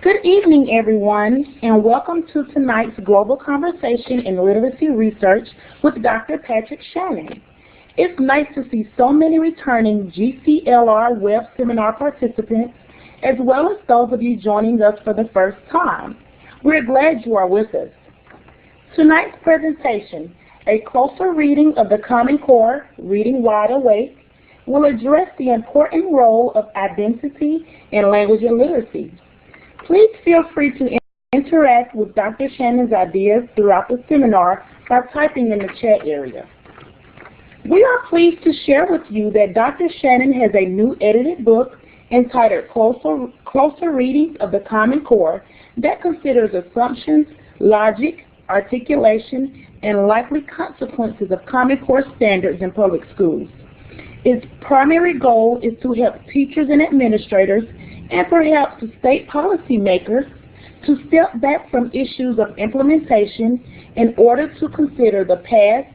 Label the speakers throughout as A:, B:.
A: Good evening, everyone, and welcome to tonight's Global Conversation in Literacy Research with Dr. Patrick Shannon. It's nice to see so many returning GCLR web seminar participants, as well as those of you joining us for the first time. We're glad you are with us. Tonight's presentation, A Closer Reading of the Common Core, Reading Wide Awake, will address the important role of identity in language and literacy. Please feel free to interact with Dr. Shannon's ideas throughout the seminar by typing in the chat area. We are pleased to share with you that Dr. Shannon has a new edited book entitled Closer Readings of the Common Core that considers assumptions, logic, articulation, and likely consequences of Common Core standards in public schools. Its primary goal is to help teachers and administrators and perhaps state policymakers to step back from issues of implementation in order to consider the past,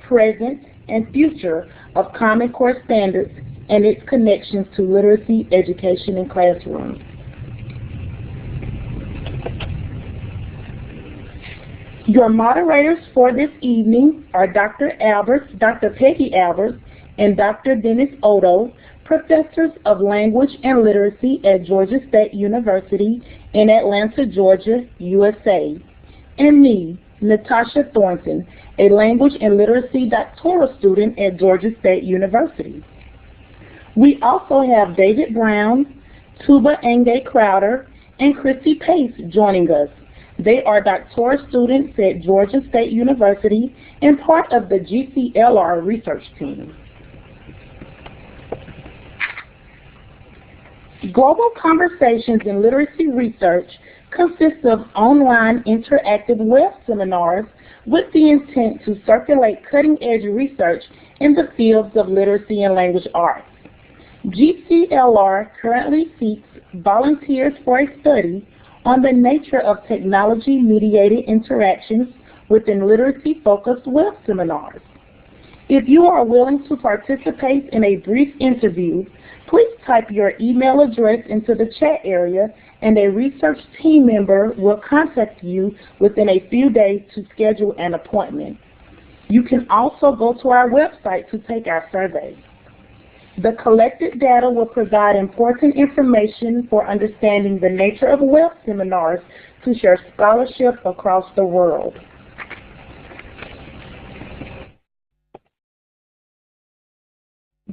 A: present, and future of Common Core standards and its connections to literacy education in classrooms. Your moderators for this evening are Dr. Peggy Alberts, and Dr. Dennis Odo, professors of language and literacy at Georgia State University in Atlanta, Georgia, USA, and me, Natasha Thornton, a language and literacy doctoral student at Georgia State University. We also have David Brown, Tuba Enge Crowder, and Chrissy Pace joining us. They are doctoral students at Georgia State University and part of the GCLR research team. Global Conversations in Literacy Research consists of online interactive web seminars with the intent to circulate cutting-edge research in the fields of literacy and language arts. GCLR currently seeks volunteers for a study on the nature of technology-mediated interactions within literacy-focused web seminars. If you are willing to participate in a brief interview, please type your email address into the chat area and a research team member will contact you within a few days to schedule an appointment. You can also go to our website to take our survey. The collected data will provide important information for understanding the nature of web seminars to share scholarship across the world.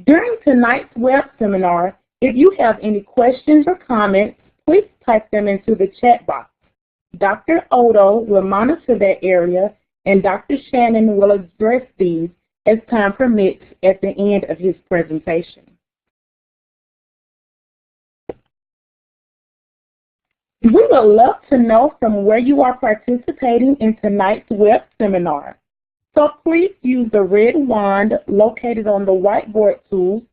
A: During tonight's web seminar, if you have any questions or comments, please type them into the chat box. Dr. Odo will monitor that area, and Dr. Shannon will address these as time permits at the end of his presentation. We would love to know from where you are participating in tonight's web seminar. So please use the red wand located on the whiteboard tools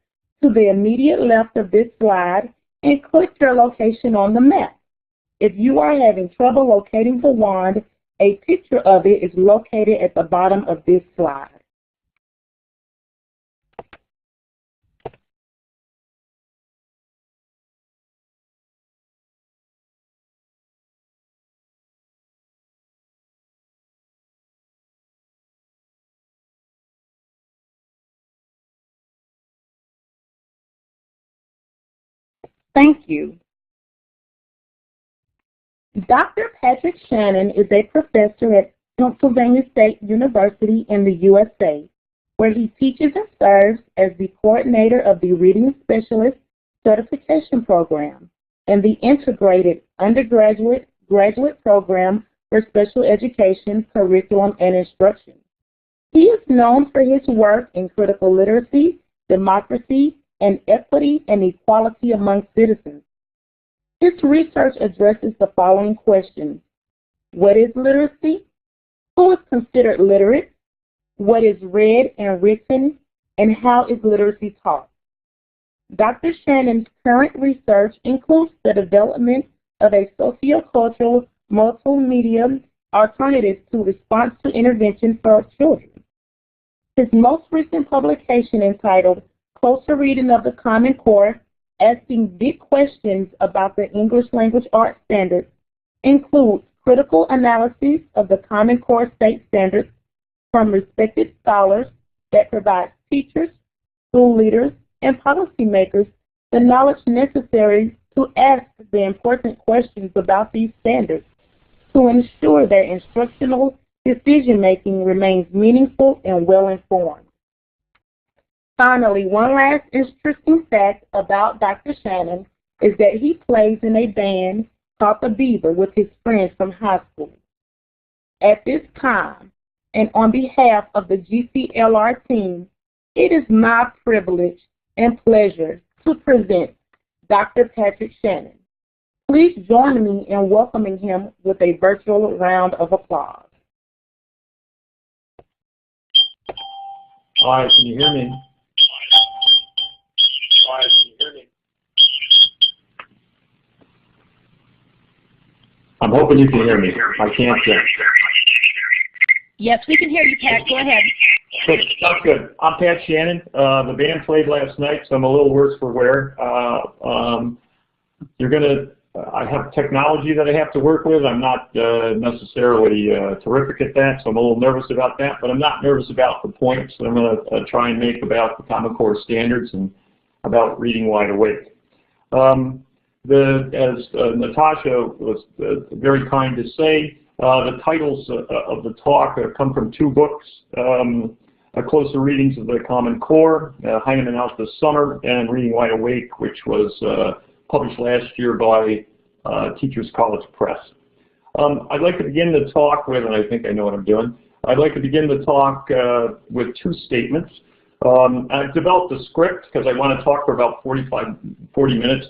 A: to the immediate left of this slide and click your location on the map. If you are having trouble locating the wand, a picture of it is located at the bottom of this slide. Thank you. Dr. Patrick Shannon is a professor at Pennsylvania State University in the USA, where he teaches and serves as the coordinator of the Reading Specialist Certification Program and the Integrated Undergraduate Graduate Program for Special Education Curriculum and Instruction. He is known for his work in critical literacy, democracy, and equity and equality among citizens. His research addresses the following questions. What is literacy? Who is considered literate? What is read and written? And how is literacy taught? Dr. Shannon's current research includes the development of a sociocultural multimedia alternative to response to intervention for children. His most recent publication entitled Closer Reading of the Common Core, asking big questions about the English language arts standards includes critical analysis of the Common Core state standards from respected scholars that provide teachers, school leaders, and policymakers the knowledge necessary to ask the important questions about these standards to ensure their instructional decision-making remains meaningful and well-informed. Finally, one last interesting fact about Dr. Shannon is that he plays in a band called the Beaver with his friends from high school. At this time, and on behalf of the GCLR team, it is my privilege and pleasure to present Dr. Patrick Shannon. Please join me in welcoming him with a virtual round of applause.
B: Hi, can you hear me? Hi, can you hear me? I'm hoping you can hear me. I can't yet.
C: Yes, we can hear you, Pat. Go ahead.
B: Good. Sounds good. I'm Pat Shannon. The band played last night, so I'm a little worse for wear. I have technology that I have to work with. I'm not necessarily terrific at that, so I'm a little nervous about that. But I'm not nervous about the points that I'm going to try and make about the Common Core standards and about reading wide awake. As Natasha was very kind to say, the titles of the talk come from two books, Closer Readings of the Common Core, Heinemann Out this Summer, and Reading Wide Awake, which was published last year by Teachers College Press. I'd like to begin the talk with, and I think I know what I'm doing, I'd like to begin the talk with two statements. I've developed a script because I want to talk for about 45 minutes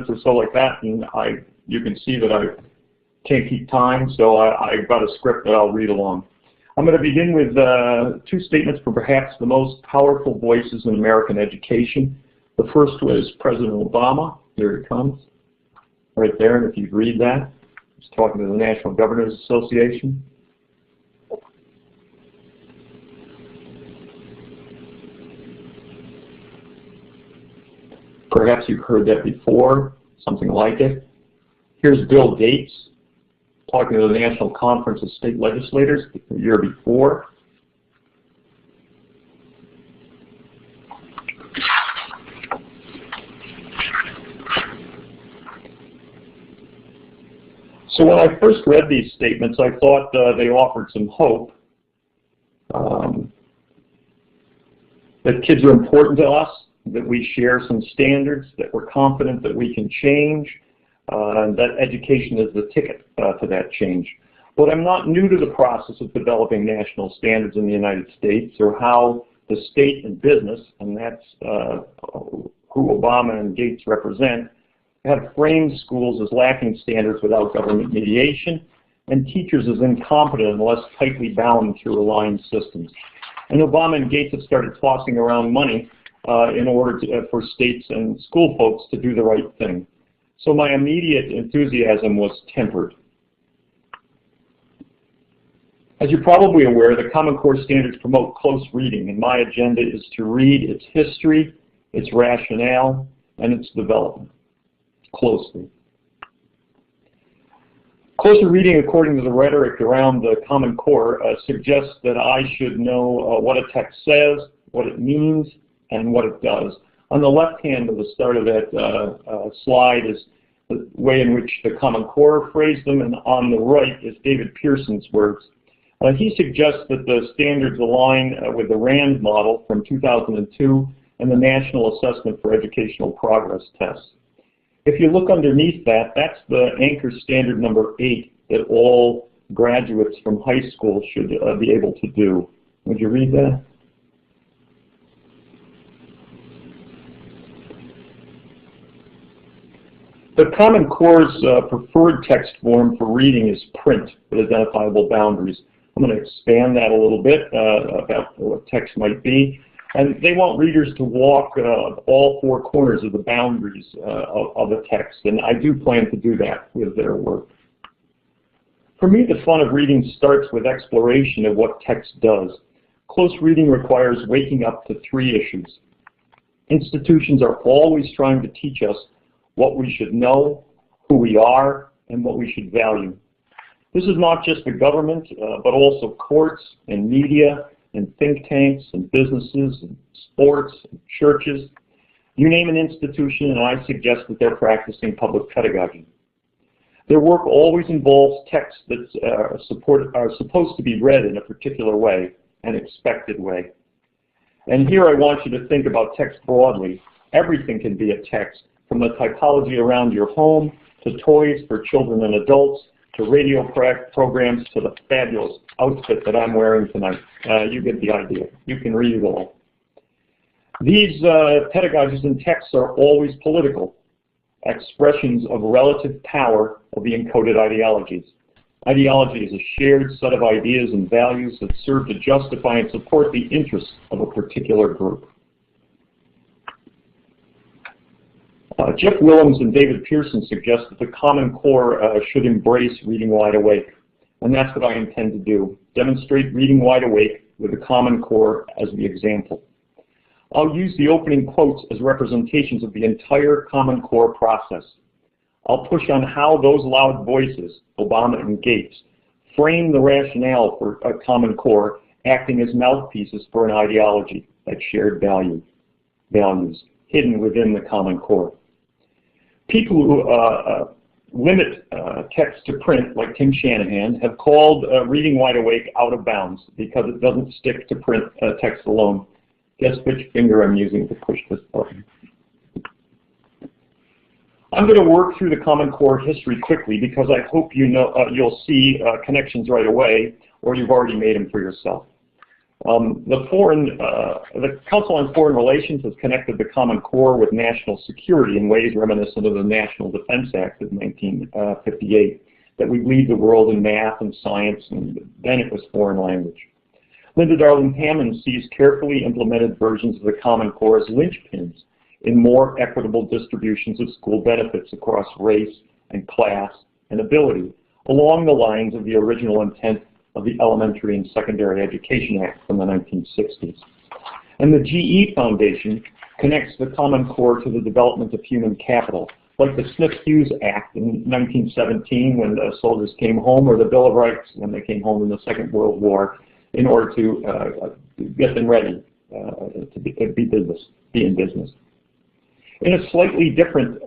B: or so like that, and you can see that I can't keep time, so I've got a script that I'll read along. I'm going to begin with two statements from perhaps the most powerful voices in American education. The first was President Obama. Here it comes, right there, and if you read that, he's talking to the National Governors Association. Perhaps you've heard that before, something like it. Here's Bill Gates talking to the National Conference of State Legislators the year before. So when I first read these statements, I thought they offered some hope. That kids are important to us, that we share some standards, that we're confident that we can change, and that education is the ticket to that change. But I'm not new to the process of developing national standards in the United States, or how the state and business, and that's who Obama and Gates represent, have framed schools as lacking standards without government mediation, and teachers as incompetent unless tightly bound through aligned systems. And Obama and Gates have started tossing around money in order for states and school folks to do the right thing. So my immediate enthusiasm was tempered. As you're probably aware, the Common Core standards promote close reading, and my agenda is to read its history, its rationale, and its development closely. Closer reading, according to the rhetoric around the Common Core, suggests that I should know what a text says, what it means, and what it does. On the left hand of the start of that slide is the way in which the Common Core phrased them, and on the right is David Pearson's words. He suggests that the standards align with the RAND model from 2002 and the National Assessment for Educational Progress tests. If you look underneath that, that's the anchor standard number 8 that all graduates from high school should be able to do. Would you read that? The Common Core's preferred text form for reading is print with identifiable boundaries. I'm going to expand that a little bit about what text might be. And they want readers to walk all four corners of the boundaries of a text, and I do plan to do that with their work. For me, the fun of reading starts with exploration of what text does. Close reading requires waking up to 3 issues. Institutions are always trying to teach us what we should know, who we are, and what we should value. This is not just the government, but also courts and media and think tanks and businesses and sports and churches. You name an institution and I suggest that they're practicing public pedagogy. Their work always involves texts that are supposed to be read in a particular way, an expected way. And here I want you to think about text broadly. Everything can be a text, from the typology around your home, to toys for children and adults, to radio programs, to the fabulous outfit that I'm wearing tonight. You get the idea. You can read it all. These pedagogies and texts are always political, expressions of relative power of the encoded ideologies. Ideology is a shared set of ideas and values that serve to justify and support the interests of a particular group. Jeff Willems and David Pearson suggest that the Common Core should embrace reading wide awake, and that's what I intend to do, demonstrate reading wide awake with the Common Core as the example. I'll use the opening quotes as representations of the entire Common Core process. I'll push on how those loud voices, Obama and Gates, frame the rationale for a Common Core acting as mouthpieces for an ideology, that shared values hidden within the Common Core. People who limit text to print, like Tim Shanahan, have called reading wide awake out of bounds because it doesn't stick to print text alone. Guess which finger I'm using to push this button. I'm going to work through the Common Core history quickly because I hope you'll see connections right away, or you've already made them for yourself. The Council on Foreign Relations has connected the Common Core with national security in ways reminiscent of the National Defense Act of 1958, that we lead the world in math and science, and then it was foreign language. Linda Darling Hammond sees carefully implemented versions of the Common Core as linchpins in more equitable distributions of school benefits across race and class and ability, along the lines of the original intent of the Elementary and Secondary Education Act from the 1960s. And the GE Foundation connects the Common Core to the development of human capital, like the Smith-Hughes Act in 1917 when the soldiers came home, or the Bill of Rights when they came home in the Second World War, in order to get them ready to be in business. In a slightly different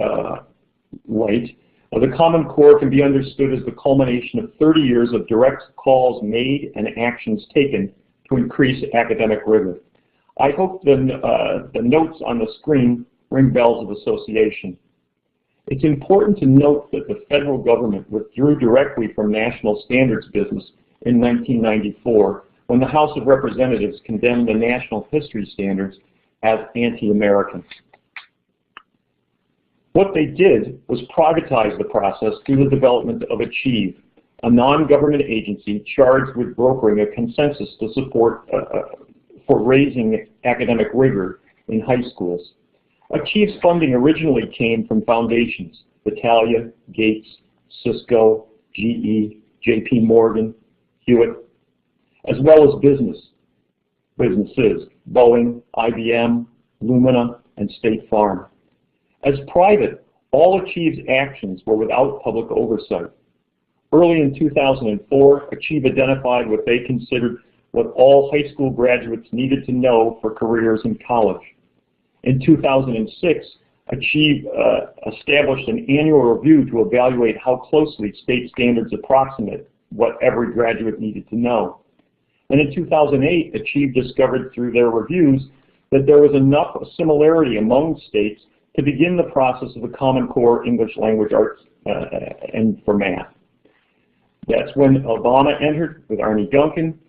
B: light, the Common Core can be understood as the culmination of 30 years of direct calls made and actions taken to increase academic rigor. I hope the notes on the screen ring bells of association. It's important to note that the federal government withdrew directly from national standards business in 1994 when the House of Representatives condemned the national history standards as anti-American. What they did was privatize the process through the development of Achieve, a non-government agency charged with brokering a consensus to support for raising academic rigor in high schools. Achieve's funding originally came from foundations, Battaglia, Gates, Cisco, GE, JP Morgan, Hewitt, as well as businesses, Boeing, IBM, Lumina, and State Farm. As private, all Achieve's actions were without public oversight. Early in 2004, Achieve identified what they considered what all high school graduates needed to know for careers in college. In 2006, Achieve established an annual review to evaluate how closely state standards approximate what every graduate needed to know. And in 2008, Achieve discovered through their reviews that there was enough similarity among states to begin the process of the Common Core English Language Arts and for math. That's when Obama entered with Arne Duncan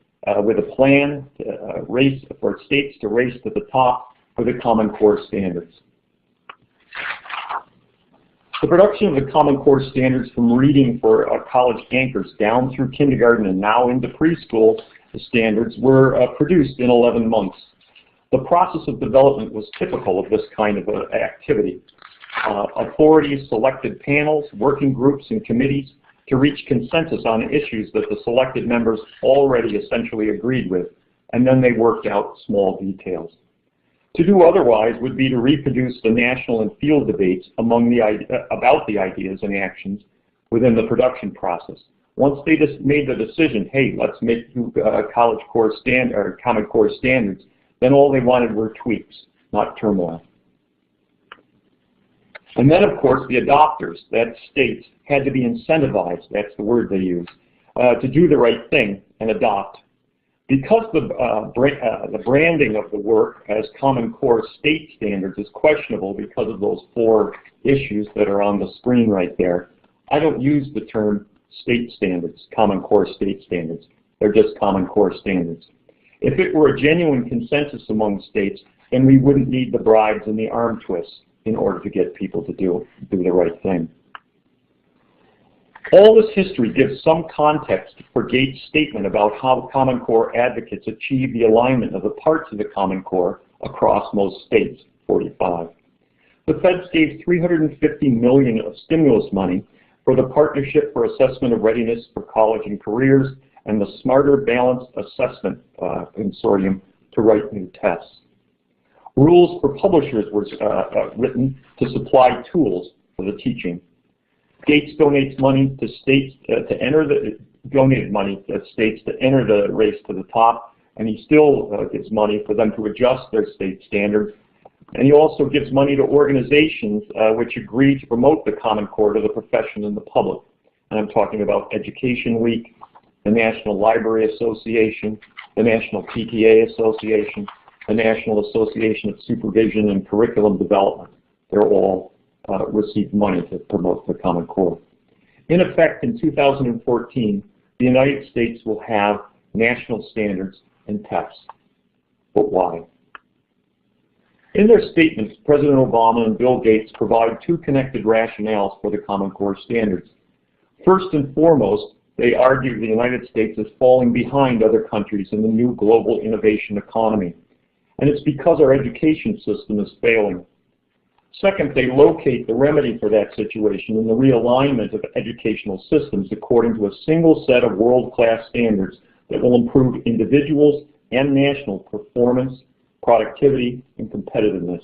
B: with a plan to for states to race to the top for the Common Core standards. The production of the Common Core standards from reading for college anchors down through kindergarten and now into preschool standards were produced in 11 months. The process of development was typical of this kind of activity. Authorities selected panels, working groups, and committees to reach consensus on issues that the selected members already essentially agreed with, and then they worked out small details. To do otherwise would be to reproduce the national and field debates about the ideas and actions within the production process. Once they just made the decision, hey, let's make Common Core standards, then all they wanted were tweaks, not turmoil. And then, of course, the adopters, that states, had to be incentivized, that's the word they use, to do the right thing and adopt. Because the branding of the work as Common Core state standards is questionable because of those 4 issues that are on the screen right there, I don't use the term state standards, Common Core state standards. They're just Common Core standards. If it were a genuine consensus among states, then we wouldn't need the bribes and the arm twists in order to get people to do the right thing. All this history gives some context for Gates' statement about how Common Core advocates achieve the alignment of the parts of the Common Core across most states, 45. The feds gave $350 million of stimulus money for the Partnership for Assessment of Readiness for College and Careers and the Smarter Balanced Assessment Consortium to write new tests. Rules for publishers were written to supply tools for the teaching. Gates donates money to states donated money to states to enter the race to the top, and he still gives money for them to adjust their state standards. And he also gives money to organizations which agree to promote the Common Core to the profession and the public. And I'm talking about Education Week, the National Library Association, the National PTA Association, the National Association of Supervision and Curriculum Development. They're all received money to promote the Common Core. In effect, in 2014, the United States will have national standards and tests. But why? In their statements, President Obama and Bill Gates provide 2 connected rationales for the Common Core standards. First and foremost, they argue the United States is falling behind other countries in the new global innovation economy, and it's because our education system is failing. Second, they locate the remedy for that situation in the realignment of educational systems according to a single set of world-class standards that will improve individuals' and national performance, productivity, and competitiveness.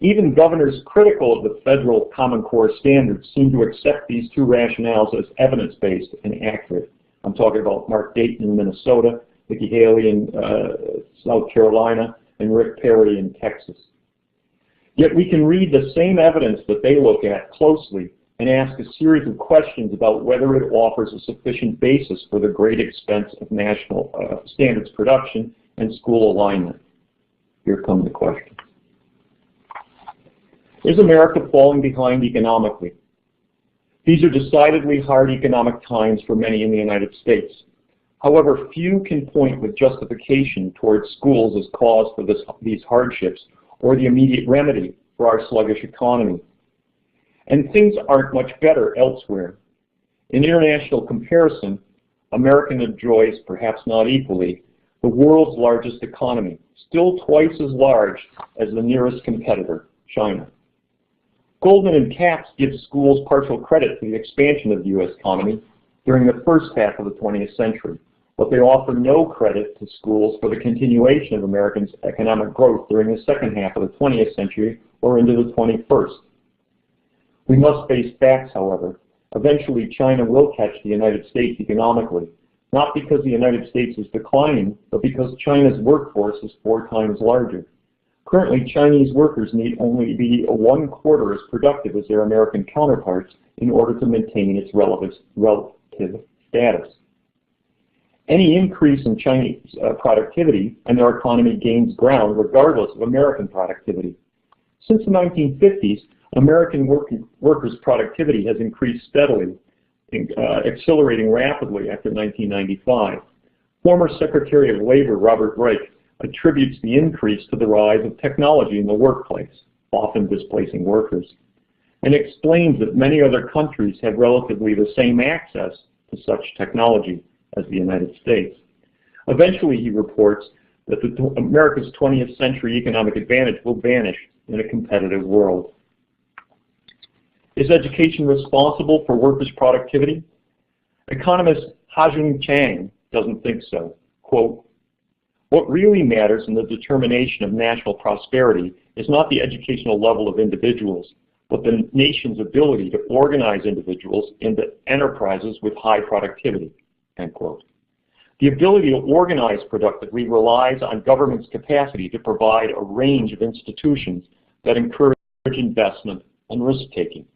B: Even governors critical of the federal Common Core standards seem to accept these 2 rationales as evidence-based and accurate. I'm talking about Mark Dayton in Minnesota, Nikki Haley in South Carolina, and Rick Perry in Texas. Yet we can read the same evidence that they look at closely and ask a series of questions about whether it offers a sufficient basis for the great expense of national standards production and school alignment. Here come the questions. Is America falling behind economically? These are decidedly hard economic times for many in the United States. However, few can point with justification towards schools as cause for these hardships or the immediate remedy for our sluggish economy. And things aren't much better elsewhere. In international comparison, America enjoys, perhaps not equally, the world's largest economy, still twice as large as the nearest competitor, China. Goldman and Katz give schools partial credit for the expansion of the U.S. economy during the first half of the 20th century, but they offer no credit to schools for the continuation of Americans' economic growth during the second half of the 20th century or into the 21st. We must face facts, however. Eventually, China will catch the United States economically, not because the United States is declining, but because China's workforce is 4 times larger. Currently, Chinese workers need only be 1/4 as productive as their American counterparts in order to maintain its relative status. Any increase in Chinese productivity and their economy gains ground regardless of American productivity. Since the 1950s, American workers' productivity has increased steadily, accelerating rapidly after 1995. Former Secretary of Labor Robert Reich attributes the increase to the rise of technology in the workplace, often displacing workers, and explains that many other countries have relatively the same access to such technology as the United States. Eventually, he reports that America's 20th century economic advantage will vanish in a competitive world. Is education responsible for workers' productivity? Economist Ha-Joon Chang doesn't think so. Quote, What really matters in the determination of national prosperity is not the educational level of individuals, but the nation's ability to organize individuals into enterprises with high productivity, end quote. The ability to organize productively relies on government's capacity to provide a range of institutions that encourage investment and risk-taking.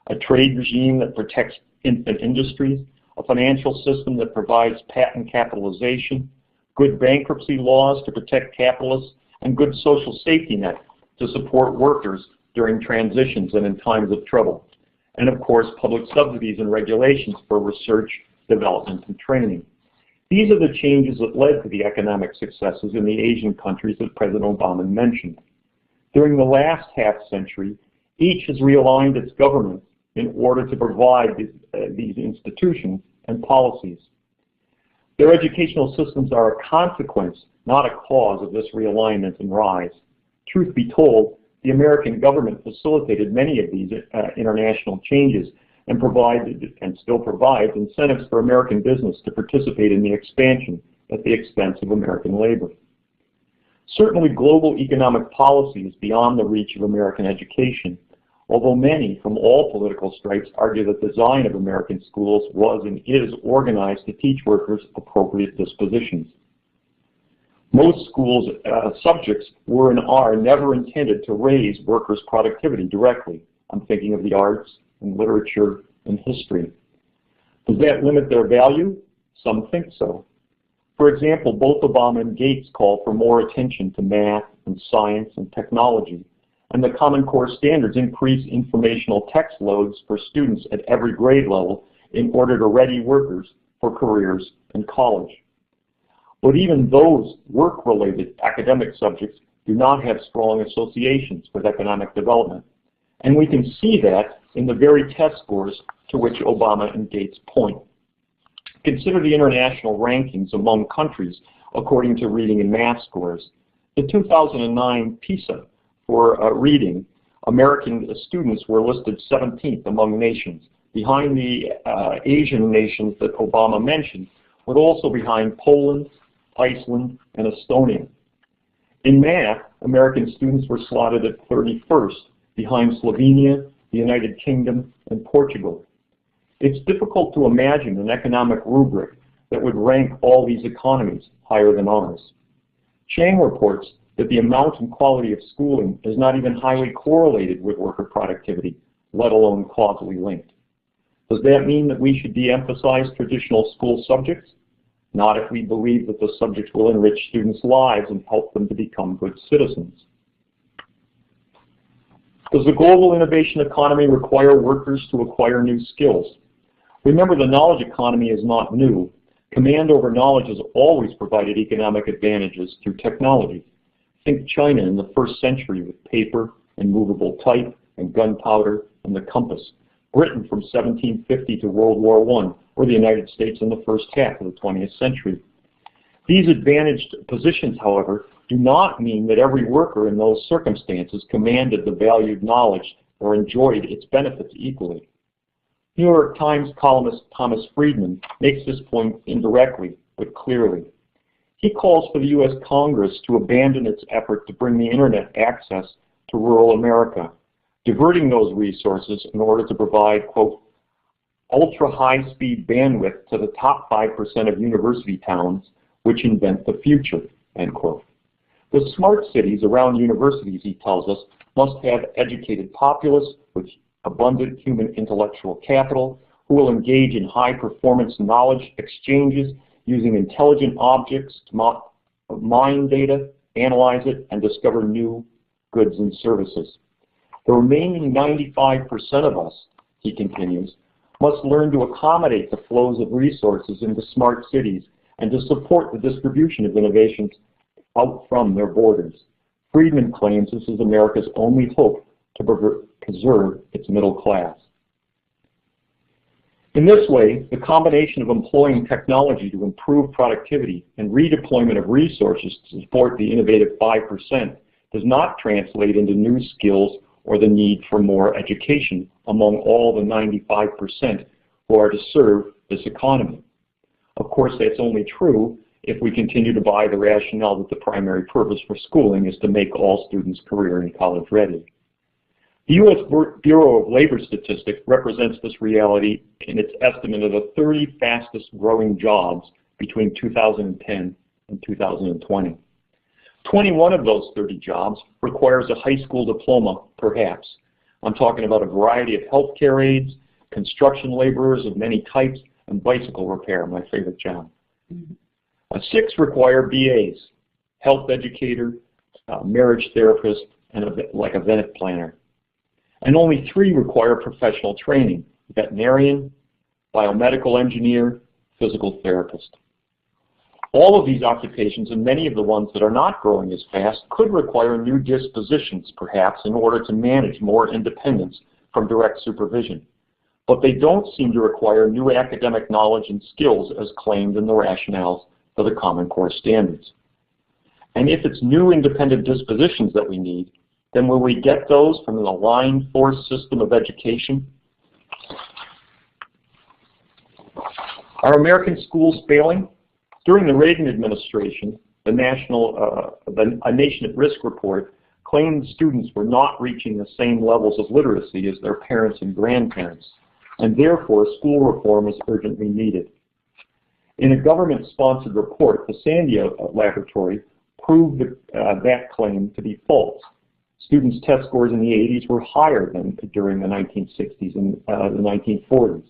B: A trade regime that protects infant industries, a financial system that provides patent capitalization, good bankruptcy laws to protect capitalists, and good social safety net to support workers during transitions and in times of trouble. And of course, public subsidies and regulations for research, development, and training. These are the changes that led to the economic successes in the Asian countries that President Obama mentioned. During the last half-century, each has realigned its government in order to provide these institutions and policies. Their educational systems are a consequence, not a cause, of this realignment and rise. Truth be told, the American government facilitated many of these international changes and provided, and still provides, incentives for American business to participate in the expansion at the expense of American labor. Certainly, global economic policy is beyond the reach of American education, although many from all political stripes argue that the design of American schools was and is organized to teach workers appropriate dispositions. Most schools' subjects were and are never intended to raise workers' productivity directly. I'm thinking of the arts and literature and history. Does that limit their value? Some think so. For example, both Obama and Gates call for more attention to math and science and technology, and the Common Core standards increase informational text loads for students at every grade level in order to ready workers for careers in college. But even those work-related academic subjects do not have strong associations with economic development. And we can see that in the very test scores to which Obama and Gates point. Consider the international rankings among countries according to reading and math scores. The 2009 PISA for reading, American students were listed 17th among nations, behind the Asian nations that Obama mentioned, but also behind Poland, Iceland, and Estonia. In math, American students were slotted at 31st, behind Slovenia, the United Kingdom, and Portugal. It's difficult to imagine an economic rubric that would rank all these economies higher than ours. Chang reports that the amount and quality of schooling is not even highly correlated with worker productivity, let alone causally linked. Does that mean that we should de-emphasize traditional school subjects? Not if we believe that the subjects will enrich students' lives and help them to become good citizens. Does the global innovation economy require workers to acquire new skills? Remember, the knowledge economy is not new. Command over knowledge has always provided economic advantages through technology. Think China in the 1st century with paper and movable type and gunpowder and the compass. Britain from 1750 to World War I, or the United States in the first half of the 20th century. These advantaged positions, however, do not mean that every worker in those circumstances commanded the valued knowledge or enjoyed its benefits equally. New York Times columnist Thomas Friedman makes this point indirectly, but clearly. He calls for the U.S. Congress to abandon its effort to bring the internet access to rural America, diverting those resources in order to provide, quote, ultra-high-speed bandwidth to the top 5% of university towns which invent the future, end quote. The smart cities around universities, he tells us, must have educated populace with abundant human intellectual capital who will engage in high-performance knowledge exchanges using intelligent objects to mine data, analyze it, and discover new goods and services. The remaining 95% of us, he continues, must learn to accommodate the flows of resources into smart cities and to support the distribution of innovations out from their borders. Friedman claims this is America's only hope to preserve its middle class. In this way, the combination of employing technology to improve productivity and redeployment of resources to support the innovative 5% does not translate into new skills or the need for more education among all the 95% who are to serve this economy. Of course, that's only true if we continue to buy the rationale that the primary purpose for schooling is to make all students career and college ready. The U.S. Bureau of Labor Statistics represents this reality in its estimate of the 30 fastest growing jobs between 2010 and 2020. 21 of those 30 jobs requires a high school diploma, perhaps. I'm talking about a variety of healthcare aides, construction laborers of many types, and bicycle repair, my favorite job. 6 require BAs, health educator, marriage therapist, and like event planner. And only 3 require professional training: veterinarian, biomedical engineer, physical therapist. All of these occupations, and many of the ones that are not growing as fast, could require new dispositions, perhaps, in order to manage more independence from direct supervision. But they don't seem to require new academic knowledge and skills as claimed in the rationales for the Common Core standards. And if it's new independent dispositions that we need, then will we get those from an aligned force system of education? Are American schools failing? During the Reagan administration, a Nation at Risk report claimed students were not reaching the same levels of literacy as their parents and grandparents, and therefore school reform is urgently needed. In a government-sponsored report, the Sandia Laboratory proved that claim to be false. Students' test scores in the 80s were higher than during the 1960s and the 1940s.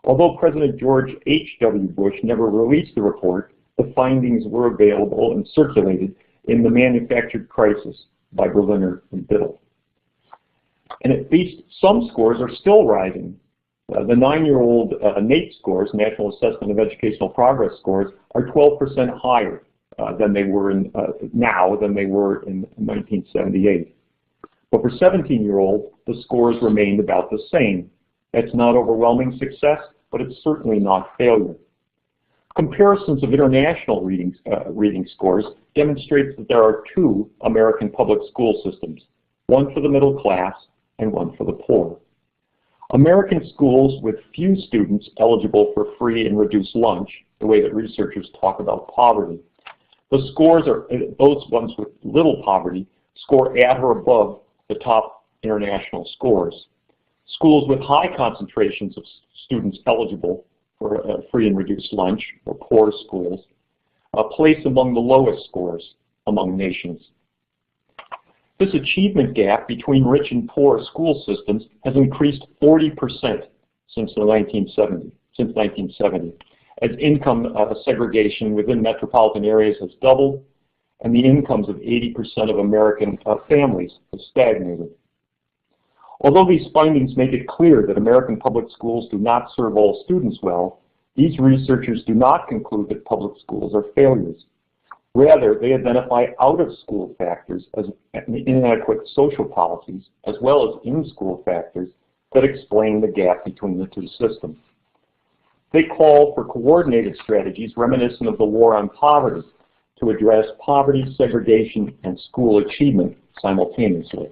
B: Although President George H.W. Bush never released the report, the findings were available and circulated in The Manufactured Crisis by Berliner and Biddle. And at least some scores are still rising. The 9-year-old NAEP scores, National Assessment of Educational Progress scores, are 12% higher than they were now than they were in 1978. But for 17-year-olds, the scores remained about the same. That's not overwhelming success, but it's certainly not failure. Comparisons of international reading scores demonstrates that there are 2 American public school systems, one for the middle class and one for the poor. American schools with few students eligible for free and reduced lunch, the way that researchers talk about poverty. The scores are, those ones with little poverty score at or above the top international scores. Schools with high concentrations of students eligible for free and reduced lunch, or poor schools, place among the lowest scores among nations. This achievement gap between rich and poor school systems has increased 40% since 1970, as income segregation within metropolitan areas has doubled, and the incomes of 80% of American families have stagnated. Although these findings make it clear that American public schools do not serve all students well, these researchers do not conclude that public schools are failures. Rather, they identify out-of-school factors as inadequate social policies, as well as in-school factors that explain the gap between the 2 systems. They call for coordinated strategies reminiscent of the war on poverty to address poverty, segregation, and school achievement simultaneously.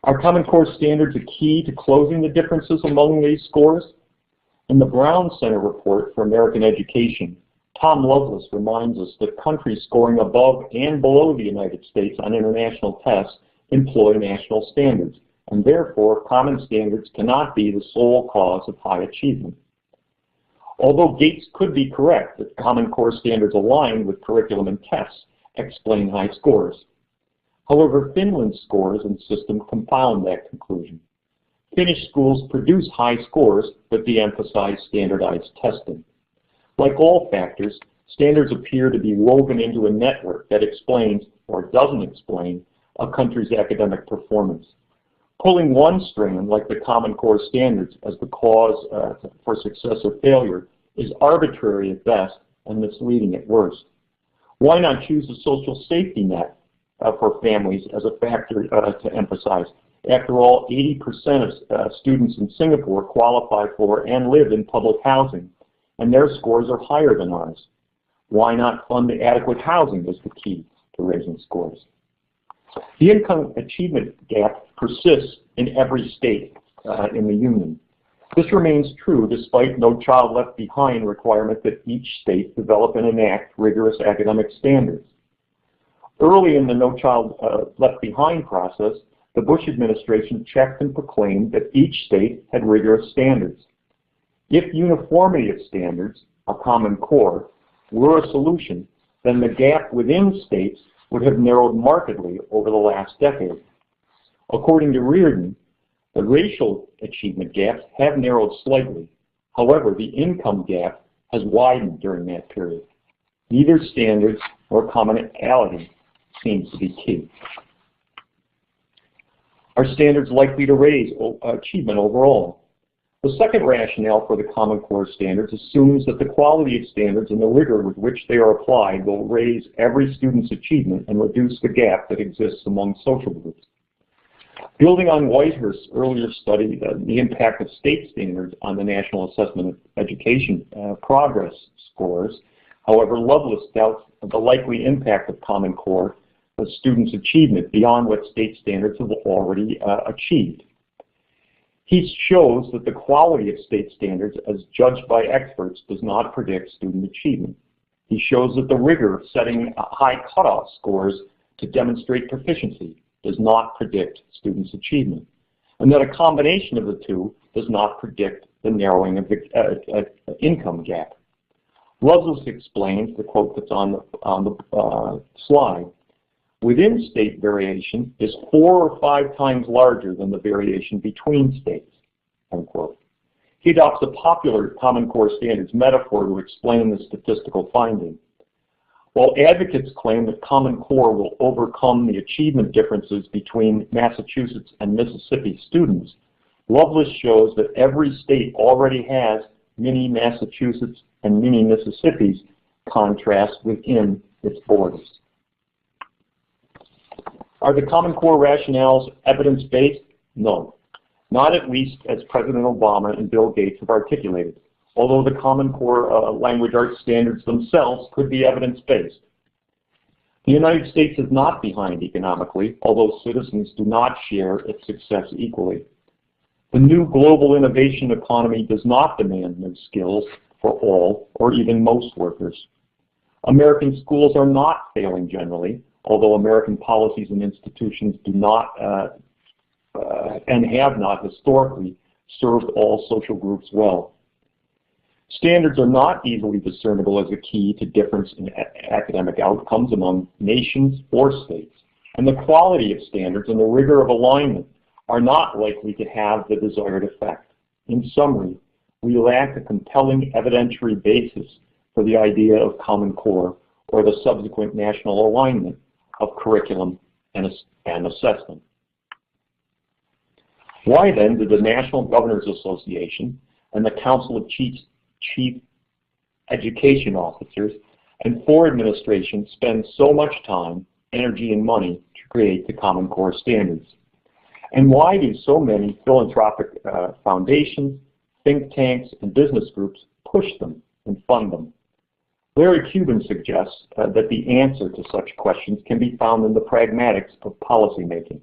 B: Are Common Core standards a key to closing the differences among these scores? In the Brown Center report for American Education, Tom Lovelace reminds us that countries scoring above and below the United States on international tests employ national standards, and therefore common standards cannot be the sole cause of high achievement. Although Gates could be correct that Common Core standards aligned with curriculum and tests explain high scores. However, Finland's scores and system compound that conclusion. Finnish schools produce high scores but de-emphasize standardized testing. Like all factors, standards appear to be woven into a network that explains, or doesn't explain, a country's academic performance. Pulling one strand, like the Common Core standards, as the cause for success or failure is arbitrary at best and misleading at worst. Why not choose a social safety net for families as a factor to emphasize? After all, 80% of students in Singapore qualify for and live in public housing, and their scores are higher than ours. Why not fund adequate housing is the key to raising scores. The income achievement gap persists in every state in the Union. This remains true despite No Child Left Behind requirement that each state develop and enact rigorous academic standards. Early in the No Child Left Behind process, the Bush administration checked and proclaimed that each state had rigorous standards. If uniformity of standards, a common core, were a solution, then the gap within states would have narrowed markedly over the last decade. According to Reardon, the racial achievement gaps have narrowed slightly. However, the income gap has widened during that period. Neither standards nor commonality seems to be key. Are standards likely to raise achievement overall? The second rationale for the Common Core standards assumes that the quality of standards and the rigor with which they are applied will raise every student's achievement and reduce the gap that exists among social groups. Building on Whitehurst's earlier study, the impact of state standards on the National Assessment of Education progress scores, however, Lovelace doubts the likely impact of Common Core of students' achievement beyond what state standards have already achieved. He shows that the quality of state standards as judged by experts does not predict student achievement. He shows that the rigor of setting high cutoff scores to demonstrate proficiency does not predict students' achievement, and that a combination of the two does not predict the narrowing of the income gap. Lovelace explains, the quote that's on the slide, within state variation is 4 or 5 times larger than the variation between states, unquote. He adopts a popular Common Core standards metaphor to explain the statistical finding. While advocates claim that Common Core will overcome the achievement differences between Massachusetts and Mississippi students, Lovelace shows that every state already has mini Massachusetts and mini Mississippi's contrast within its borders. Are the Common Core rationales evidence-based? No, not at least as President Obama and Bill Gates have articulated, although the Common Core language arts standards themselves could be evidence-based. The United States is not behind economically, although citizens do not share its success equally. The new global innovation economy does not demand new skills for all or even most workers. American schools are not failing generally, although American policies and institutions do not and have not historically served all social groups well. Standards are not easily discernible as a key to difference in academic outcomes among nations or states, and the quality of standards and the rigor of alignment are not likely to have the desired effect. In summary, we lack a compelling evidentiary basis for the idea of Common Core or the subsequent national alignment of curriculum and assessment. Why then did the National Governors Association and the Council of Chief Education Officers and Ford administration spend so much time, energy, and money to create the Common Core standards? And why do so many philanthropic foundations, think tanks, and business groups push them and fund them? Larry Cuban suggests that the answer to such questions can be found in the pragmatics of policymaking.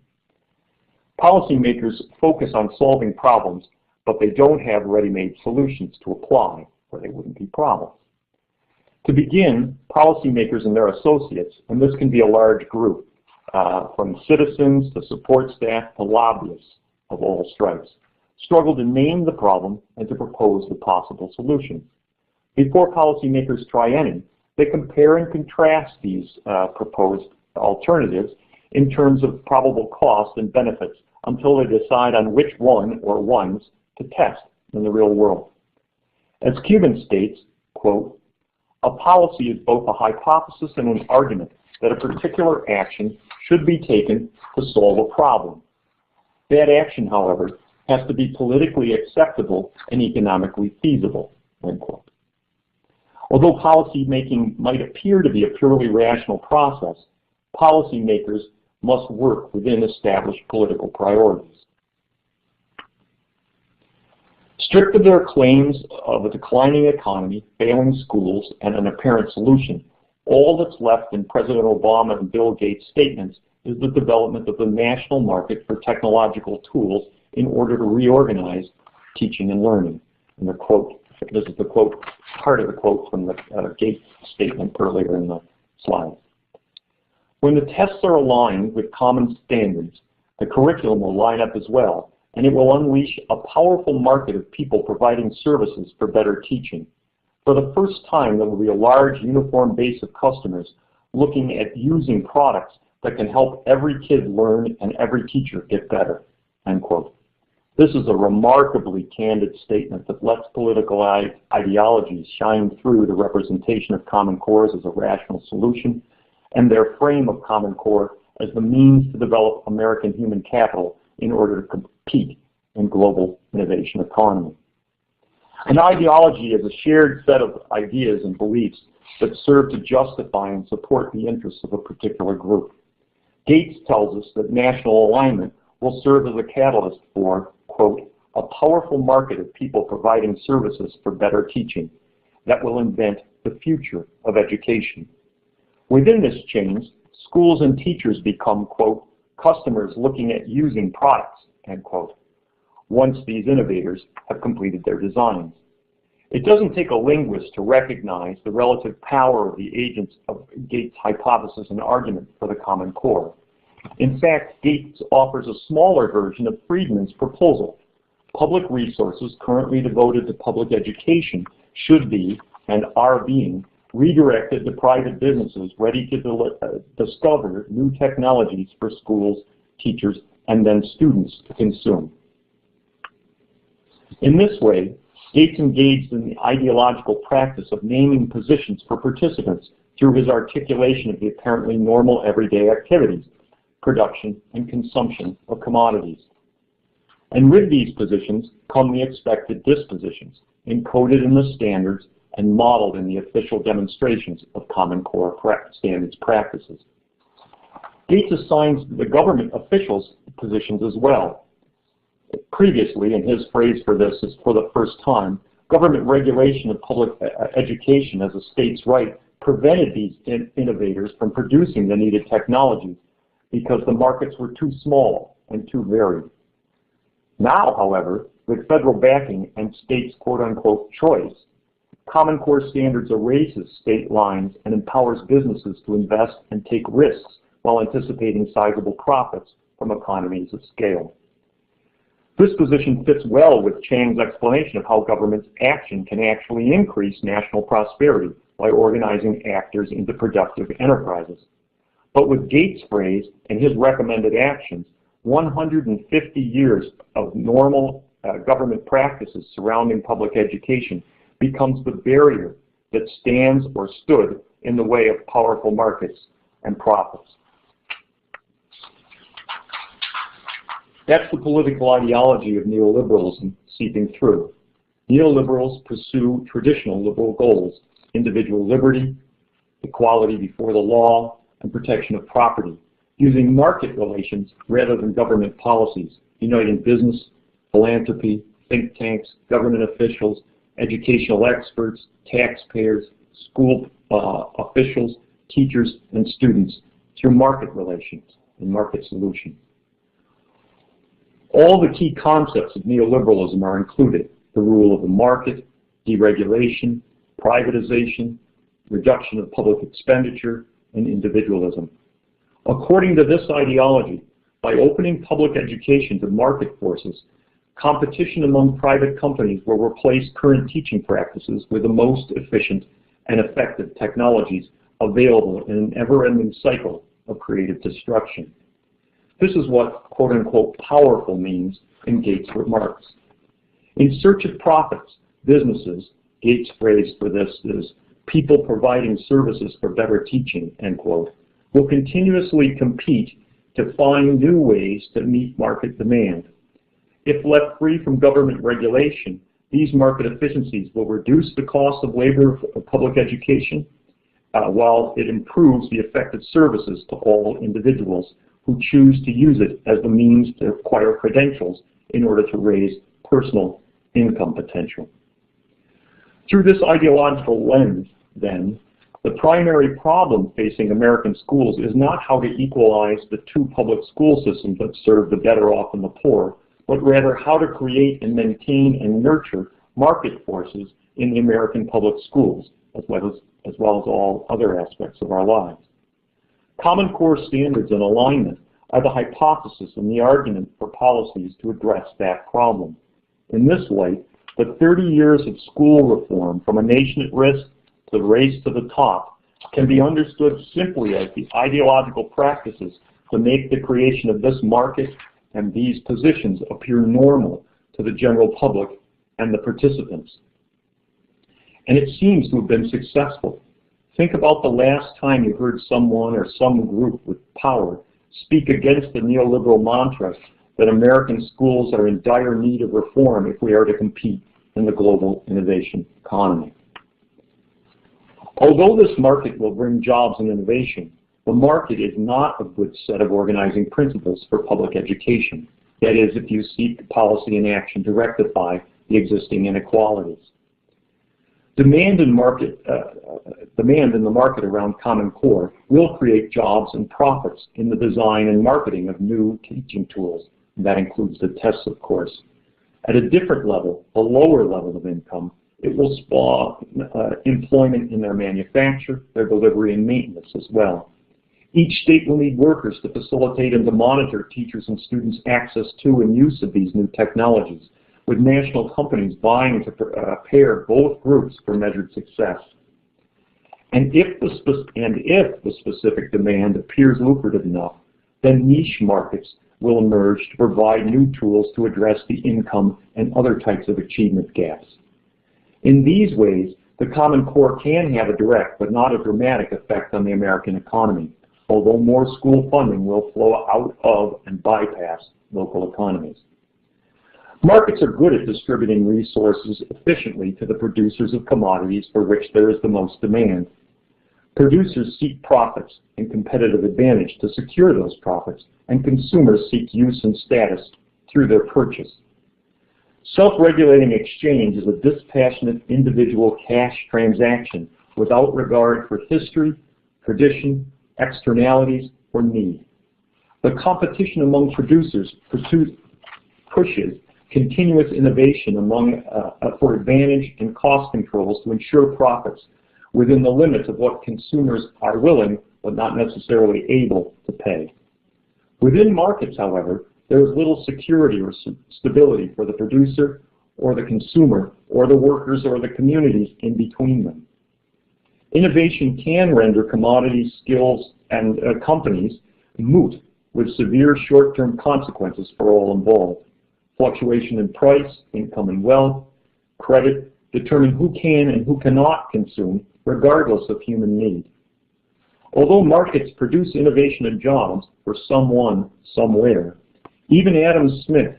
B: Policymakers focus on solving problems, but they don't have ready-made solutions to apply, or they wouldn't be problems. To begin, policymakers and their associates, and this can be a large group, from citizens to support staff to lobbyists of all stripes, struggle to name the problem and to propose the possible solutions. Before policymakers try any, they compare and contrast these proposed alternatives in terms of probable costs and benefits until they decide on which one or ones to test in the real world. As Cuban states, quote, a policy is both a hypothesis and an argument that a particular action should be taken to solve a problem. That action, however, has to be politically acceptable and economically feasible, end quote. Although policy making might appear to be a purely rational process, policymakers must work within established political priorities. Stripped of their claims of a declining economy, failing schools, and an apparent solution, all that's left in President Obama and Bill Gates' statements is the development of the national market for technological tools in order to reorganize teaching and learning. And the quote, this is the quote, part of the quote from the Gates statement earlier in the slide. When the tests are aligned with common standards, the curriculum will line up as well, and it will unleash a powerful market of people providing services for better teaching. For the first time, there will be a large uniform base of customers looking at using products that can help every kid learn and every teacher get better, end quote. This is a remarkably candid statement that lets political ideologies shine through the representation of Common Cores as a rational solution and their frame of Common Core as the means to develop American human capital in order to compete in global innovation economy. An ideology is a shared set of ideas and beliefs that serve to justify and support the interests of a particular group. Gates tells us that national alignment will serve as a catalyst for, quote, a powerful market of people providing services for better teaching that will invent the future of education. Within this change, schools and teachers become, quote, customers looking at using products, end quote, once these innovators have completed their designs. It doesn't take a linguist to recognize the relative power of the agents of Gates' hypothesis and argument for the Common Core. In fact, Gates offers a smaller version of Friedman's proposal. Public resources currently devoted to public education should be, and are being, redirected to private businesses ready to discover new technologies for schools, teachers, and then students to consume. In this way, Gates engaged in the ideological practice of naming positions for participants through his articulation of the apparently normal everyday activities, production and consumption of commodities. And with these positions come the expected dispositions, encoded in the standards and modeled in the official demonstrations of Common Core standards practices. Gates assigns the government officials positions as well. Previously, and his phrase for this is for the first time, government regulation of public education as a state's right prevented these innovators from producing the needed technologies because the markets were too small and too varied. Now, however, with federal backing and states' quote-unquote choice, Common Core standards erases state lines and empowers businesses to invest and take risks while anticipating sizable profits from economies of scale. This position fits well with Chang's explanation of how government's action can actually increase national prosperity by organizing actors into productive enterprises. But with Gates' phrase and his recommended actions, 150 years of normal government practices surrounding public education becomes the barrier that stands or stood in the way of powerful markets and profits. That's the political ideology of neoliberalism seeping through. Neoliberals pursue traditional liberal goals: individual liberty, equality before the law, and protection of property, using market relations rather than government policies, uniting business, philanthropy, think tanks, government officials, educational experts, taxpayers, school officials, teachers, and students through market relations and market solutions. All the key concepts of neoliberalism are included: the rule of the market, deregulation, privatization, reduction of public expenditure, and individualism. According to this ideology, by opening public education to market forces, competition among private companies will replace current teaching practices with the most efficient and effective technologies available in an ever-ending cycle of creative destruction. This is what quote-unquote powerful means in Gates' remarks. In search of profits, businesses, Gates' phrase for this is people providing services for better teaching, end quote, will continuously compete to find new ways to meet market demand. If left free from government regulation, these market efficiencies will reduce the cost of labor of public education while it improves the effective services to all individuals who choose to use it as the means to acquire credentials in order to raise personal income potential. Through this ideological lens, then, the primary problem facing American schools is not how to equalize the two public school systems that serve the better off and the poor, but rather how to create and maintain and nurture market forces in the American public schools, as well as all other aspects of our lives. Common Core standards and alignment are the hypothesis and the argument for policies to address that problem. In this way, the 30 years of school reform, from a nation at risk to the race to the top, can be understood simply as the ideological practices to make the creation of this market and these positions appear normal to the general public and the participants. And it seems to have been successful. Think about the last time you heard someone or some group with power speak against the neoliberal mantra that American schools are in dire need of reform if we are to compete in the global innovation economy. Although this market will bring jobs and innovation, the market is not a good set of organizing principles for public education. That is, if you seek policy and action to rectify the existing inequalities. Demand in the market around Common Core will create jobs and profits in the design and marketing of new teaching tools. And that includes the tests, of course. At a different level, a lower level of income, it will spawn employment in their manufacture, their delivery, and maintenance as well. Each state will need workers to facilitate and to monitor teachers and students' access to and use of these new technologies, with national companies vying to pair both groups for measured success. And if the specific demand appears lucrative enough, then niche markets will emerge to provide new tools to address the income and other types of achievement gaps. In these ways, the Common Core can have a direct but not a dramatic effect on the American economy, although more school funding will flow out of and bypass local economies. Markets are good at distributing resources efficiently to the producers of commodities for which there is the most demand. Producers seek profits and competitive advantage to secure those profits, and consumers seek use and status through their purchase. Self-regulating exchange is a dispassionate individual cash transaction without regard for history, tradition, externalities, or need. The competition among producers pushes continuous innovation for advantage and cost controls to ensure profits within the limits of what consumers are willing but not necessarily able to pay. Within markets, however, there is little security or stability for the producer or the consumer or the workers or the communities in between them. Innovation can render commodities, skills, and companies moot with severe short-term consequences for all involved. Fluctuation in price, income and wealth, credit determine who can and who cannot consume, regardless of human need. Although markets produce innovation and jobs for someone, somewhere, even Adam Smith,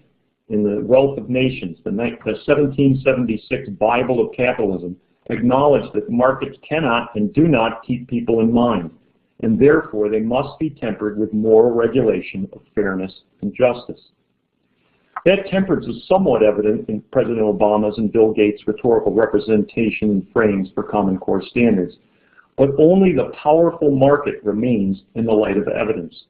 B: in The Wealth of Nations, the 1776 Bible of Capitalism, acknowledged that markets cannot and do not keep people in mind, and therefore they must be tempered with moral regulation of fairness and justice. That temperance is somewhat evident in President Obama's and Bill Gates' rhetorical representation and frames for Common Core standards, but only the powerful market remains in the light of evidence.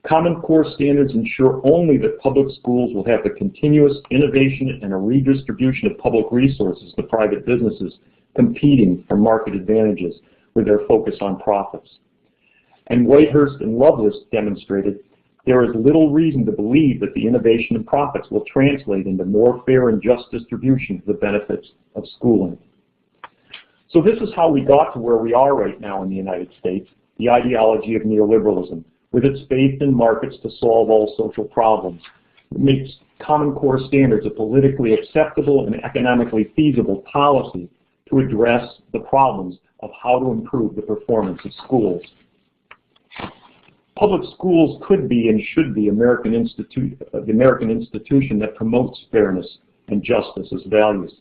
B: Common Core standards ensure only that public schools will have the continuous innovation and a redistribution of public resources to private businesses competing for market advantages with their focus on profits. And Whitehurst and Lovelace demonstrated there is little reason to believe that the innovation and profits will translate into more fair and just distribution of the benefits of schooling. So this is how we got to where we are right now in the United States, the ideology of neoliberalism, with its faith in markets to solve all social problems. It makes Common Core standards a politically acceptable and economically feasible policy to address the problems of how to improve the performance of schools. Public schools could be and should be the American institution that promotes fairness and justice as values,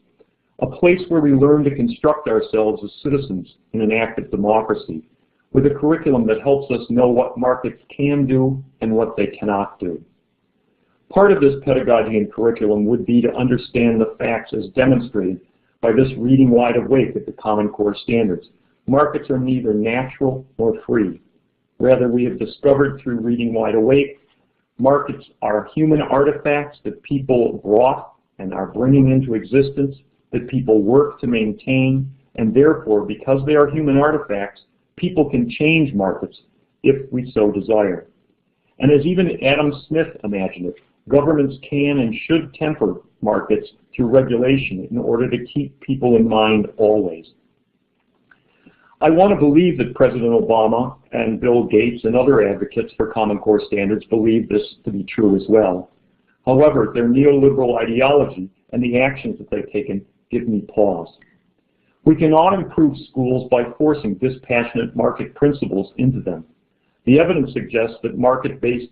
B: a place where we learn to construct ourselves as citizens in an active democracy, with a curriculum that helps us know what markets can do and what they cannot do. Part of this pedagogy and curriculum would be to understand the facts as demonstrated by this reading wide awake at the Common Core standards. Markets are neither natural nor free. Rather, we have discovered through reading wide awake Markets are human artifacts that people brought and are bringing into existence, that people work to maintain, and therefore, because they are human artifacts, people can change markets if we so desire. And as even Adam Smith imagined it, governments can and should temper markets through regulation in order to keep people in mind always. I want to believe that President Obama and Bill Gates and other advocates for Common Core standards believe this to be true as well. However, their neoliberal ideology and the actions that they've taken give me pause. We cannot improve schools by forcing dispassionate market principles into them. The evidence suggests that market-based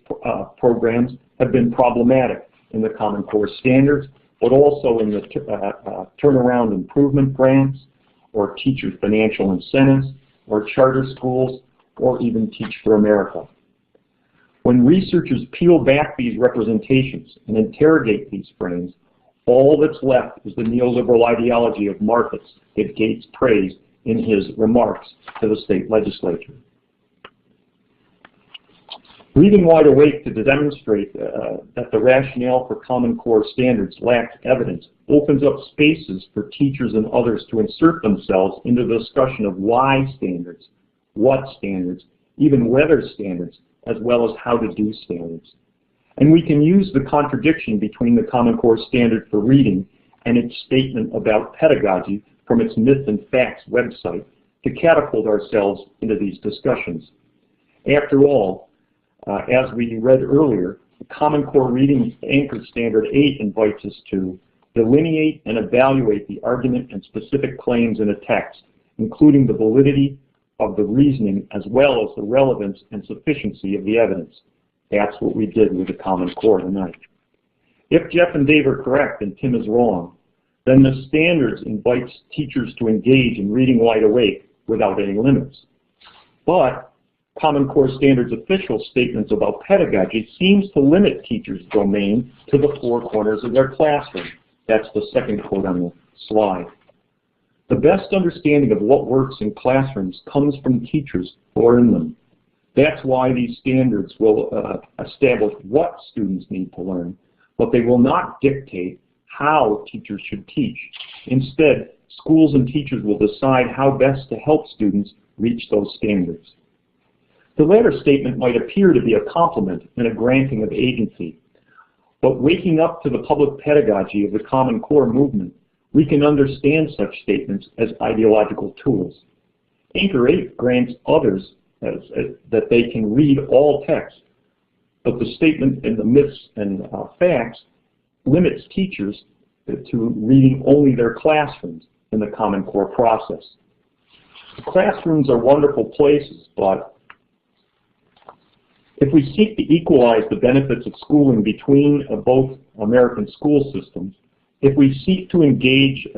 B: programs have been problematic in the Common Core standards, but also in the turnaround improvement grants, or teacher financial incentives, or charter schools, or even Teach for America. When researchers peel back these representations and interrogate these frames, all that's left is the neoliberal ideology of markets that Gates praised in his remarks to the state legislature. Reading Wide Awake to demonstrate that the rationale for Common Core standards lacks evidence opens up spaces for teachers and others to insert themselves into the discussion of why standards, what standards, even whether standards, as well as how to do standards. And we can use the contradiction between the Common Core standard for reading and its statement about pedagogy from its Myth and Facts website to catapult ourselves into these discussions. After all, as we read earlier, the Common Core Reading Anchor Standard 8 invites us to delineate and evaluate the argument and specific claims in a text, including the validity of the reasoning as well as the relevance and sufficiency of the evidence. That's what we did with the Common Core tonight. If Jeff and Dave are correct and Tim is wrong, then the standards invites teachers to engage in reading wide awake without any limits. But Common Core Standards official statements about pedagogy seems to limit teachers' domain to the four corners of their classroom. That's the second quote on the slide. The best understanding of what works in classrooms comes from teachers who are in them. That's why these standards will establish what students need to learn, but they will not dictate how teachers should teach. Instead, schools and teachers will decide how best to help students reach those standards. The latter statement might appear to be a compliment and a granting of agency, but waking up to the public pedagogy of the Common Core movement, we can understand such statements as ideological tools. Anchor 8 grants others that they can read all text, but the statement in the Myths and Facts limits teachers to reading only their classrooms in the Common Core process. Classrooms are wonderful places, but if we seek to equalize the benefits of schooling between both American school systems, if we seek to engage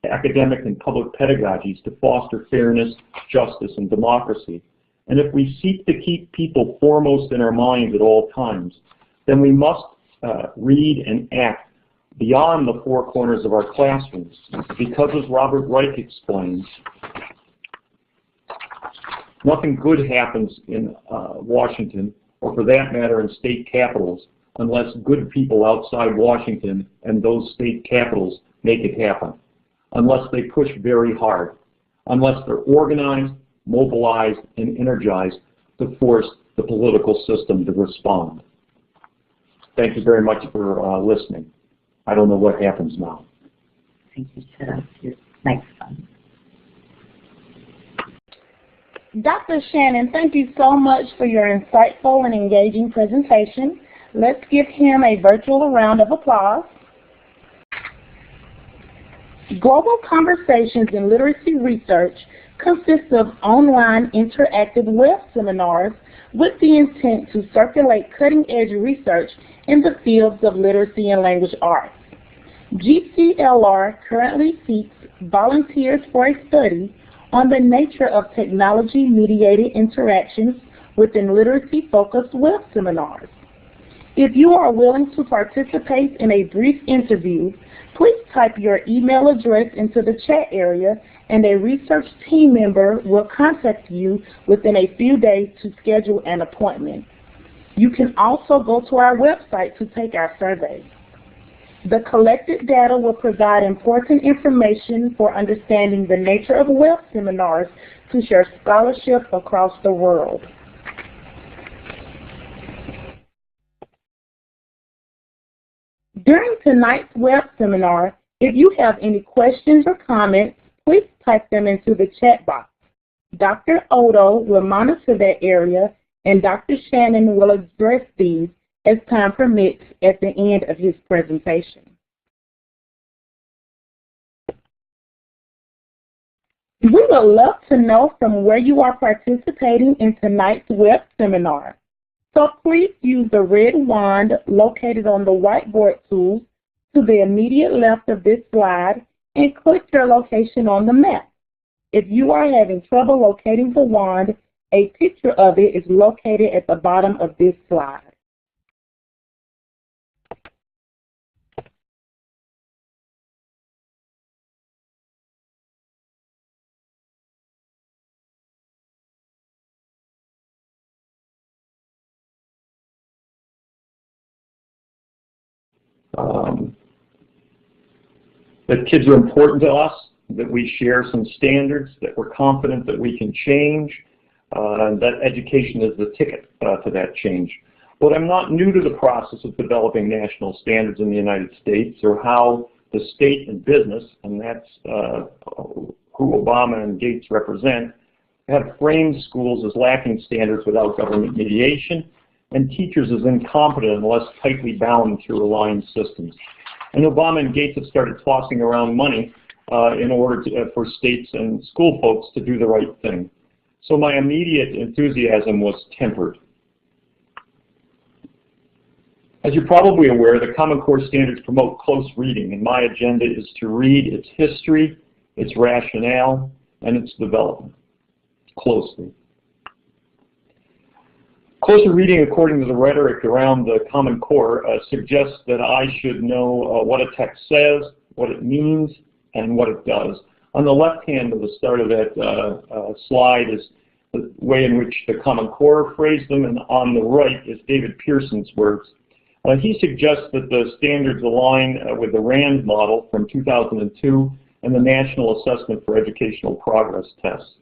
B: academic and public pedagogies to foster fairness, justice, and democracy, and if we seek to keep people foremost in our minds at all times, then we must read and act beyond the four corners of our classrooms, because as Robert Reich explains, nothing good happens in Washington, or for that matter in state capitals, unless good people outside Washington and those state capitals make it happen, unless they push very hard, unless they're organized, mobilized, and energized to force the political system to respond. Thank you very much for listening. I don't know what happens now.
D: Thank you, Ted. Your microphone.
A: Dr. Shannon, thank you so much for your insightful and engaging presentation. Let's give him a virtual round of applause. Global Conversations in Literacy Research consists of online interactive web seminars with the intent to circulate cutting-edge research in the fields of literacy and language arts. GCLR currently seeks volunteers for a study on the nature of technology-mediated interactions within literacy-focused web seminars. If you are willing to participate in a brief interview, please type your email address into the chat area and a research team member will contact you within a few days to schedule an appointment. You can also go to our website to take our survey. The collected data will provide important information for understanding the nature of web seminars to share scholarship across the world. During tonight's web seminar, if you have any questions or comments, please type them into the chat box. Dr. Odo will monitor that area, and Dr. Shannon will address these as time permits at the end of his presentation. We would love to know from where you are participating in tonight's web seminar. So please use the red wand located on the whiteboard tool to the immediate left of this slide and click your location on the map. If you are having trouble locating the wand, a picture of it is located at the bottom of this slide.
B: That kids are important to us, that we share some standards, that we're confident that we can change, and that education is the ticket to that change. But I'm not new to the process of developing national standards in the United States, or how the state and business, and that's who Obama and Gates represent, have framed schools as lacking standards without government mediation, and teachers as incompetent unless tightly bound through aligned systems. And Obama and Gates have started tossing around money in order for states and school folks to do the right thing. So my immediate enthusiasm was tempered. As you're probably aware, the Common Core standards promote close reading, and my agenda is to read its history, its rationale, and its development closely. Closer reading, according to the rhetoric around the Common Core, suggests that I should know what a text says, what it means, and what it does. On the left hand of the start of that slide is the way in which the Common Core phrased them, and on the right is David Pearson's words. He suggests that the standards align with the RAND model from 2002 and the National Assessment for Educational Progress test.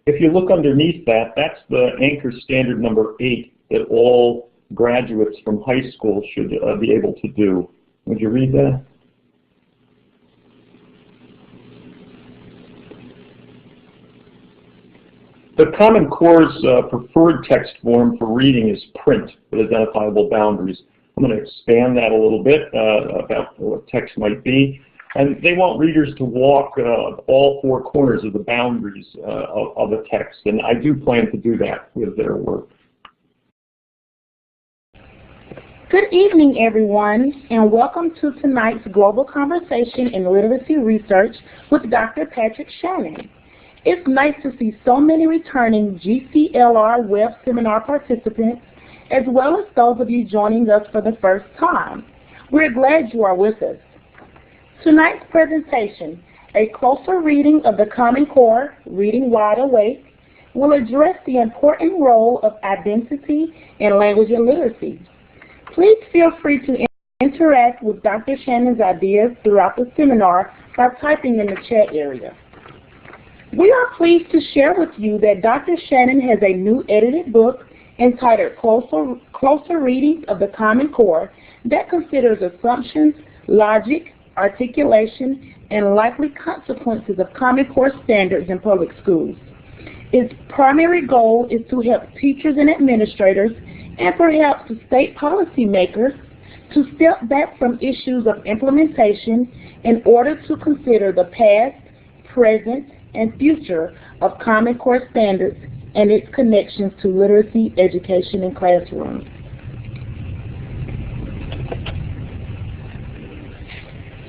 B: If you look underneath that, that's the anchor standard number 8 that all graduates from high school should be able to do. Would you read that? The Common Core's preferred text form for reading is print with identifiable boundaries. I'm going to expand that a little bit about what text might be. And they want readers to walk all 4 corners of the boundaries of a text, and I do plan to do that with their work.
A: Good evening, everyone, and welcome to tonight's Global Conversation in Literacy Research with Dr. Patrick Shannon. It's nice to see so many returning GCLR web seminar participants, as well as those of you joining us for the first time. We're glad you are with us. Tonight's presentation, A Closer Reading of the Common Core, Reading Wide Awake, will address the important role of identity in language and literacy. Please feel free to interact with Dr. Shannon's ideas throughout the seminar by typing in the chat area. We are pleased to share with you that Dr. Shannon has a new edited book entitled Closer Readings of the Common Core that considers assumptions, logic, articulation, and likely consequences of Common Core standards in public schools. Its primary goal is to help teachers and administrators, and perhaps state policymakers, to step back from issues of implementation in order to consider the past, present, and future of Common Core standards and its connections to literacy education in classrooms.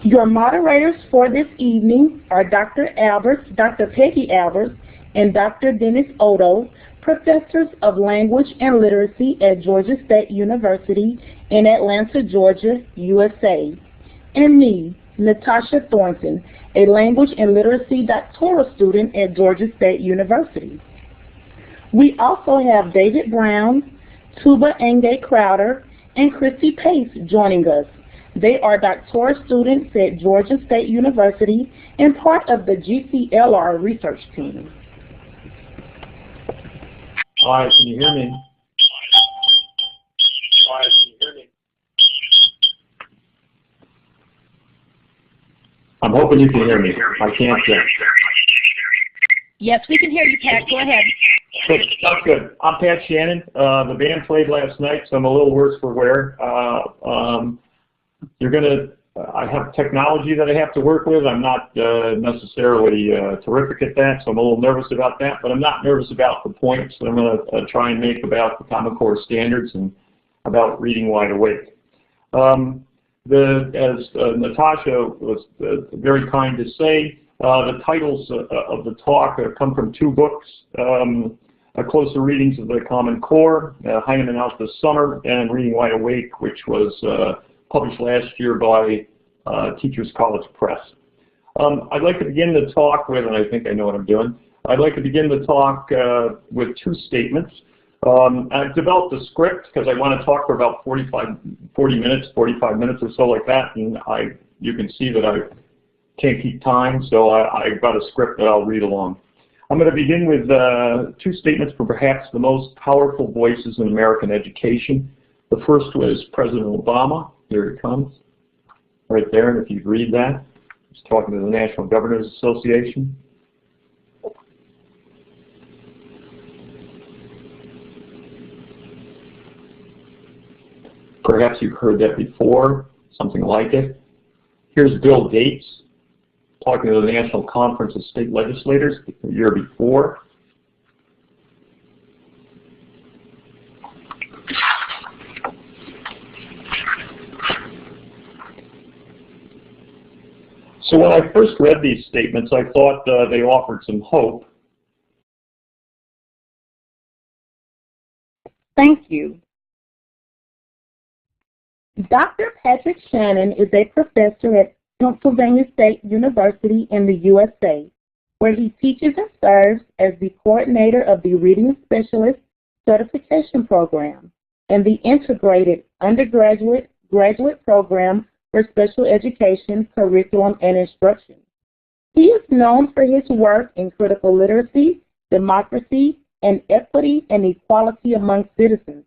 A: Your moderators for this evening are Dr. Peggy Albers and Dr. Dennis Odo, professors of language and literacy at Georgia State University in Atlanta, Georgia, USA, and me, Natasha Thornton, a language and literacy doctoral student at Georgia State University. We also have David Brown, Tuba Enge Crowder, and Christy Pace joining us. They are doctoral students at Georgia State University and part of the GCLR research team.
B: Hi, can you hear me? Hi, can you hear me? I'm hoping you can hear me. I can't hear.
C: Yes, we can hear you, Pat. Go ahead.
B: Good. That's good. I'm Pat Shannon. The band played last night, so I'm a little worse for wear. I have technology that I have to work with. I'm not necessarily terrific at that, so I'm a little nervous about that. But I'm not nervous about the points that I'm going to try and make about the Common Core standards and about reading wide awake. As Natasha was very kind to say, the titles of the talk come from two books, Closer Readings of the Common Core, Heinemann out this summer, and Reading Wide Awake, which was published last year by Teachers College Press. I'd like to begin the talk with, and I think I know what I'm doing, I'd like to begin the talk with two statements. I've developed a script because I want to talk for about 45 minutes or so like that, and you can see that I can't keep time, so I've got a script that I'll read along. I'm going to begin with two statements from perhaps the most powerful voices in American education. The first was President Obama. Here it comes, right there, and if you read that, he's talking to the National Governors Association. Perhaps you've heard that before, something like it. Here's Bill Gates talking to the National Conference of State Legislators the year before. So when I first read these statements, I thought they offered some hope.
A: Thank you. Dr. Patrick Shannon is a professor at Pennsylvania State University in the USA, where he teaches and serves as the coordinator of the Reading Specialist Certification Program and the Integrated Undergraduate Graduate Program for Special Education Curriculum and Instruction. He is known for his work in critical literacy, democracy, and equity and equality among citizens.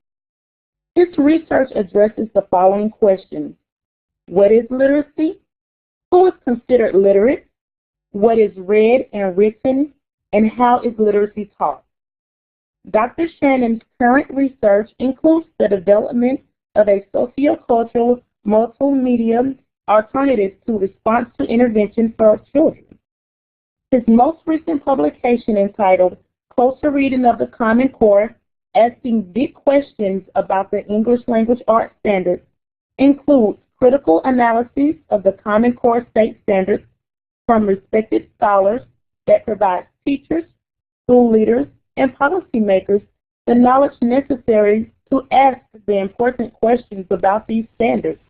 A: His research addresses the following questions. What is literacy? Who is considered literate? What is read and written? And how is literacy taught? Dr. Shannon's current research includes the development of a sociocultural multimedia alternative to response to intervention for children. His most recent publication, entitled Closer Reading of the Common Core, Asking Big Questions About the English Language Arts Standards, includes critical analysis of the Common Core state standards from respected scholars that provides teachers, school leaders, and policymakers the knowledge necessary to ask the important questions about these standards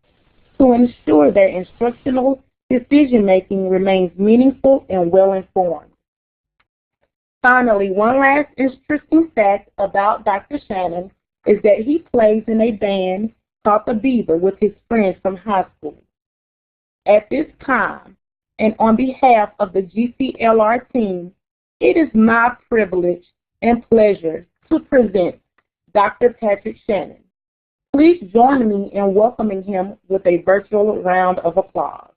A: to ensure their instructional decision-making remains meaningful and well-informed. Finally, one last interesting fact about Dr. Shannon is that he plays in a band called the Beaver with his friends from high school. At this time, and on behalf of the GCLR team, it is my privilege and pleasure to present Dr. Patrick Shannon. Please join me in welcoming him with a virtual round of applause.